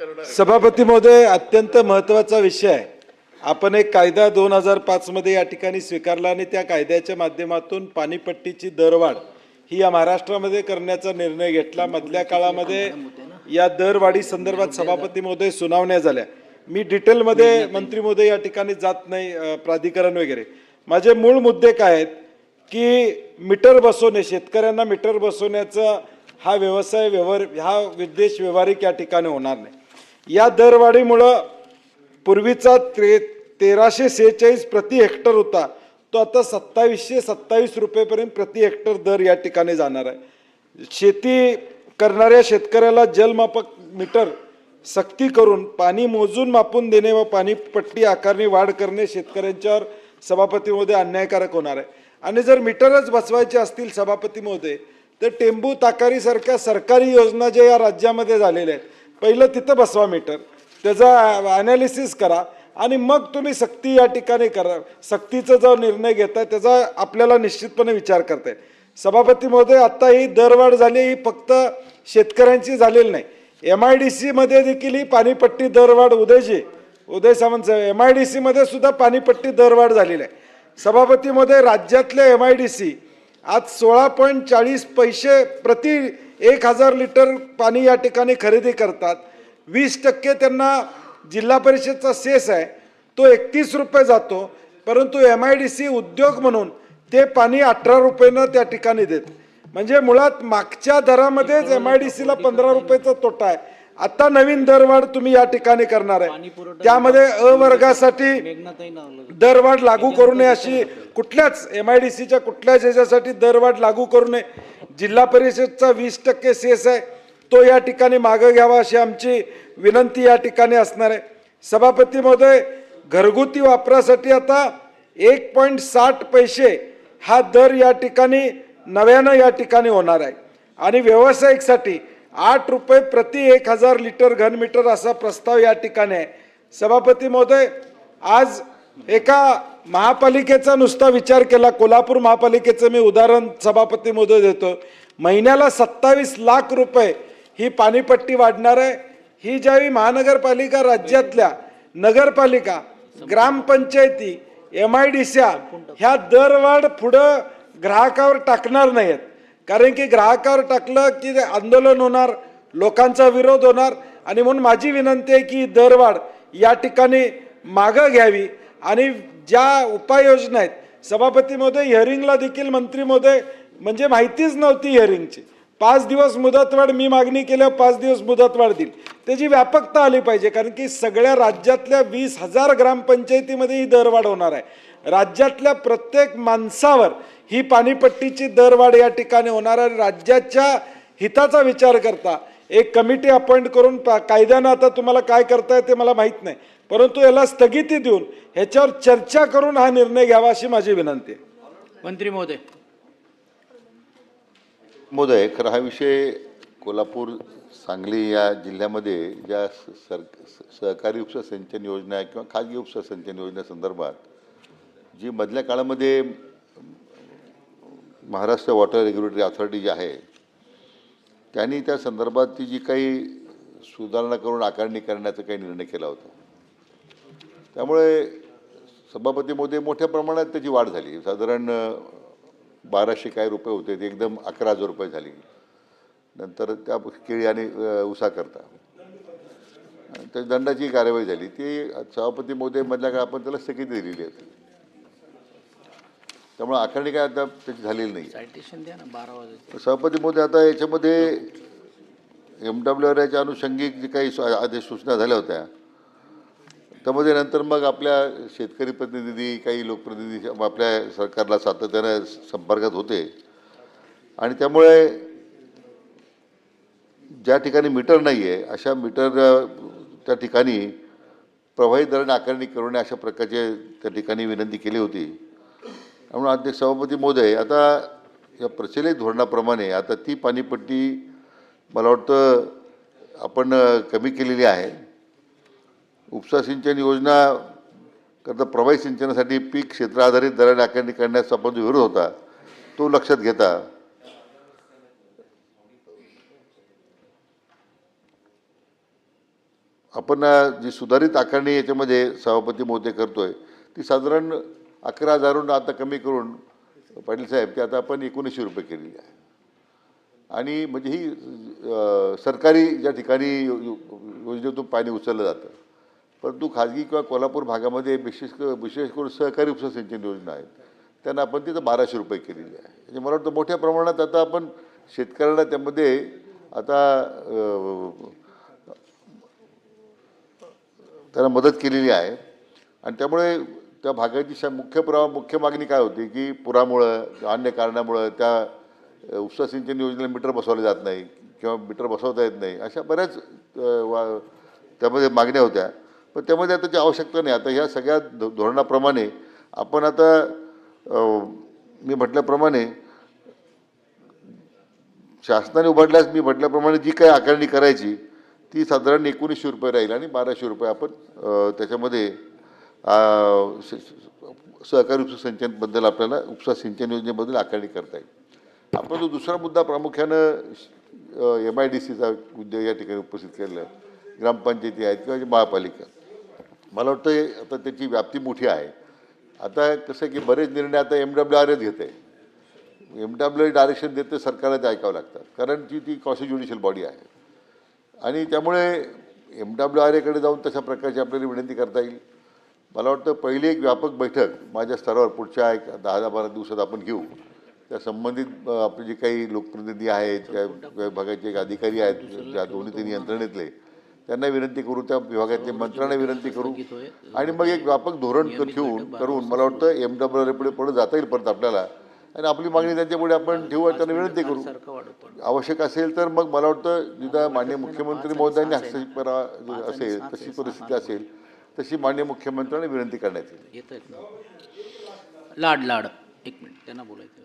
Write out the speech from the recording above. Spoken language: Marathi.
सभापती महोदय, अत्यंत महत्त्वाचा विषय आहे. आपण एक कायदा 2005 मध्ये या ठिकाणी स्वीकारला आणि त्या कायद्याच्या माध्यमातून पाणीपट्टीची दरवाढ ही या महाराष्ट्रामध्ये करण्याचा निर्णय घेतला. मधल्या काळामध्ये या दरवाढी संदर्भात सभापती महोदय सुनावण्या झाल्या. मी डिटेलमध्ये मंत्री महोदय या ठिकाणी जात नाही, प्राधिकरण वगैरे. माझे मूळ मुद्दे काय आहेत की मीटर बसवणे, शेतकऱ्यांना मीटर बसवण्याचा हा व्यवसाय हा उद्देश व्यावहारिक या ठिकाणी होणार नाही. या दरवाढीमुळं पूर्वीचा 1346 प्रति हेक्टर होता, तो आता 2727 रुपयेपर्यंत प्रति हेक्टर दर या ठिकाणी जाणार आहे. शेती करणाऱ्या शेतकऱ्याला जलमापक मीटर सक्ती करून पाणी मोजून मापून देणे व पाणीपट्टी आकारणी वाढ करणे शेतकऱ्यांच्यावर सभापती महोदय अन्यायकारक होणार आहे. आणि जर मीटरच बसवायचे असतील सभापती महोदय, तर टेंबू ताकारीसारख्या सरकारी योजना ज्या या राज्यामध्ये झालेल्या आहेत, पहिलं तिथं बसवा मीटर, त्याचा ॲनालिसिस करा आणि मग तुम्ही सक्ती या ठिकाणी करा. सक्तीचा जो निर्णय घेताय त्याचा आपल्याला निश्चितपणे विचार करताय. सभापती महोदय, आता ही दरवाढ झाली, ही फक्त शेतकऱ्यांची झालेली नाही. MIDC मध्ये देखील ही पाणीपट्टी दरवाढ उदय सामंत साहेब, MIDC मध्ये सुद्धा पाणीपट्टी दरवाढ झालेली आहे. सभापती महोदय, राज्यातले MIDC आज 16.40 पैसे प्रति 1000 लिटर पाणी या ठिकाणी खरेदी करतात. 20% त्यांना जिल्हा परिषदचा सेस आहे, तो 31 रुपये जातो. परंतु MIDC उद्योग म्हणून ते पाणी 18 रुपयेनं त्या ठिकाणी देत. म्हणजे मुळात मागच्या दरामध्येच MIDCला 15 रुपयेचा तोटा आहे. आता नवीन दरवाढ तुम्ही या ठिकाणी करणार आहे, त्यामध्ये अ वर्गासाठी दरवाढ लागू करू नये अशी कुठल्याच MIDCच्या कुठल्याच ह्याच्यासाठी दरवाढ लागू करू नये. जिल्हा परिषदचा 20% सेस आहे, तो या ठिकाणी मागं घ्यावा अशी आमची विनंती या ठिकाणी असणार आहे. सभापती महोदय, घरगुती वापरासाठी आता 1.60 पैसे हा दर या ठिकाणी नव्यानं या ठिकाणी होणार आहे आणि व्यावसायिकसाठी 8 रुपये प्रति 1000 लिटर घनमीटर असा प्रस्ताव या ठिकाणी आहे. सभापती महोदय, आज एका महापालिकेचा नुसता विचार केला, कोल्हापूर महापालिकेचं मी उदाहरण सभापती महोदय देतो. महिन्याला 27 लाख रुपये ही पाणीपट्टी वाढणार आहे. ही ज्यावेळी महानगरपालिका, राज्यातल्या नगरपालिका, ग्रामपंचायती, MIDC ह्या दरवाढ पुढं ग्राहकावर टाकणार नाहीत. कारण की ग्राहकावर टाकलं की आंदोलन होणार, लोकांचा विरोध होणार. आणि म्हणून माझी विनंती आहे की दरवाढ या ठिकाणी मागं घ्यावी आणि ज्या उपाययोजना आहेत. सभापती महोदय, हिअरिंगला देखील मंत्री महोदय म्हणजे माहितीच नव्हती हिअरिंगची. 5 दिवस मुदतवाढ मी मागणी केल्यावर 5 दिवस मुदतवाढ दिली. त्याची व्यापकता आली पाहिजे, कारण की सगळ्या राज्यातल्या 20,000 ग्रामपंचायतीमध्ये ही दरवाढ होणार आहे. राज्यातल्या प्रत्येक माणसावर ही पाणीपट्टीची दरवाढ या ठिकाणी होणार आहे. राज्याच्या हिताचा विचार करता एक कमिटी अपॉइंट करून कायद्यानं आता तुम्हाला काय करताय ते मला माहीत नाही, परंतु याला स्थगिती देऊन ह्याच्यावर चर्चा करून हा निर्णय घ्यावा अशी माझी विनंती आहे. मंत्री महोदय. खरं हा विषय कोल्हापूर, सांगली या जिल्ह्यामध्ये ज्या सहकारी उपसा सिंचन योजना किंवा खाजगी उपसा सिंचन योजनेसंदर्भात जी मधल्या काळामध्ये महाराष्ट्र वॉटर रेग्युलेटरी अथॉरिटी जी आहे त्यांनी त्या संदर्भात ती जी काही सुधारणा करून आकारणी करण्याचा काही निर्णय केला होता. त्यामुळे सभापती महोदय, मोठ्या प्रमाणात त्याची वाढ झाली. साधारण 1200 काय रुपये होते, ते एकदम 11,000 रुपये झाली. नंतर त्या केळी आणि ऊसाकरता त्या दंडाची कार्यवाही झाली. ती सभापती महोदय मधल्या काळात आपण त्याला स्थगिती दिलेली आहे. त्यामुळे आकारणी काय आता त्याची झालेली नाही. सभापती महोदय, आता याच्यामध्ये MWRच्या अनुषंगिक जी काही आदेश सूचना झाल्या होत्या त्यामध्ये नंतर मग आपल्या शेतकरी प्रतिनिधी, काही लोकप्रतिनिधी आपल्या सरकारला सातत्यानं संपर्कात होते आणि त्यामुळे ज्या ठिकाणी मीटर नाही आहे अशा मीटर त्या ठिकाणी प्रभावी दराने आकारणी करू नये अशा प्रकारचे त्या ठिकाणी विनंती केली होती. त्यामुळे अध्यक्ष सभापती महोदय, आता या प्रचलित धोरणाप्रमाणे आता ती पाणीपट्टी मला वाटतं आपण कमी केलेली आहे. उपसा सिंचन योजना करता प्रभावी सिंचनासाठी पीक क्षेत्र आधारित दराने आकारणी करण्याचा आपण जो विरोध होता तो लक्षात घेता आपण जी सुधारित आकारणी याच्यामध्ये सभापती महोदय करतोय ती साधारण 11,000 आता कमी करून पाटील साहेब ती आता आपण 1900 रुपये केलेली आहे. आणि म्हणजे ही सरकारी ज्या ठिकाणी योजनेतून पाणी उचललं जातं, परंतु खाजगी किंवा कोल्हापूर भागामध्ये विशेष करून सहकारी उपसा सिंचन योजना आहेत, त्यांना आपण तिथं 1200 रुपये केलेली आहे. म्हणजे मला वाटतं मोठ्या प्रमाणात आता आपण शेतकऱ्यांना त्यामध्ये आता त्यांना मदत केलेली आहे. आणि त्यामुळे त्या भागाची मुख्य मागणी काय होती की पुरामुळं किंवा अन्य कारणामुळं त्या उपसा सिंचन योजनेला मीटर बसवले जात नाही किंवा मीटर बसवता येत नाही, अशा बऱ्याच त्यामध्ये मागण्या होत्या. पण त्यामध्ये आता ती आवश्यकता नाही. आता ह्या सगळ्या धोरणाप्रमाणे आपण आता मी म्हटल्याप्रमाणे शासनाने उभारल्यास मी म्हटल्याप्रमाणे जी काही आकारणी करायची ती साधारण 1900 रुपये राहील आणि 1200 रुपये आपण त्याच्यामध्ये सहकारी उपसा सिंचनबद्दल आपल्याला उपसा सिंचन योजनेबद्दल आकारणी करता येईल. आपण जो दुसरा मुद्दा प्रामुख्यानं MIDCचा मुद्दा या ठिकाणी उपस्थित केलेला, ग्रामपंचायती आहेत किंवा महापालिका, मला वाटतं आता त्याची व्याप्ती मोठी आहे. आता कसं की बरेच निर्णय आता MWRच घेते. MWR डायरेक्शन देते, सरकारला ते ऐकावं लागतात, कारण ती कॉन्स्टिट्युशनल ज्युडिशियल बॉडी आहे. आणि त्यामुळे MWRAकडे जाऊन तशा प्रकारची आपल्याला विनंती करता येईल. मला वाटतं पहिली एक व्यापक बैठक माझ्या स्तरावर पुढच्या एक 10-12 दिवसात आपण घेऊ. त्या संबंधित आपले जे काही लोकप्रतिनिधी आहेत, त्या विभागाचे एक अधिकारी आहेत, त्या दोन्ही यंत्रणेतले, त्यांना विनंती करू, त्या विभागातल्या मंत्र्यांना विनंती करू आणि मग एक व्यापक धोरण करून मला वाटतं MWRA पुढे जाता येईल परत आपल्याला. आणि आपली मागणी त्यांच्यापुढे आपण ठेवू आणि त्यांना विनंती करू. आवश्यक असेल तर मग मला वाटतं जिथं माननीय मुख्यमंत्री महोदयांनी हस्तक्षेप करा असेल, तशी परिस्थिती असेल तशी माननीय मुख्यमंत्र्यांनी विनंती करण्यात येईल. लाड एक मिनिट त्यांना बोलायचं.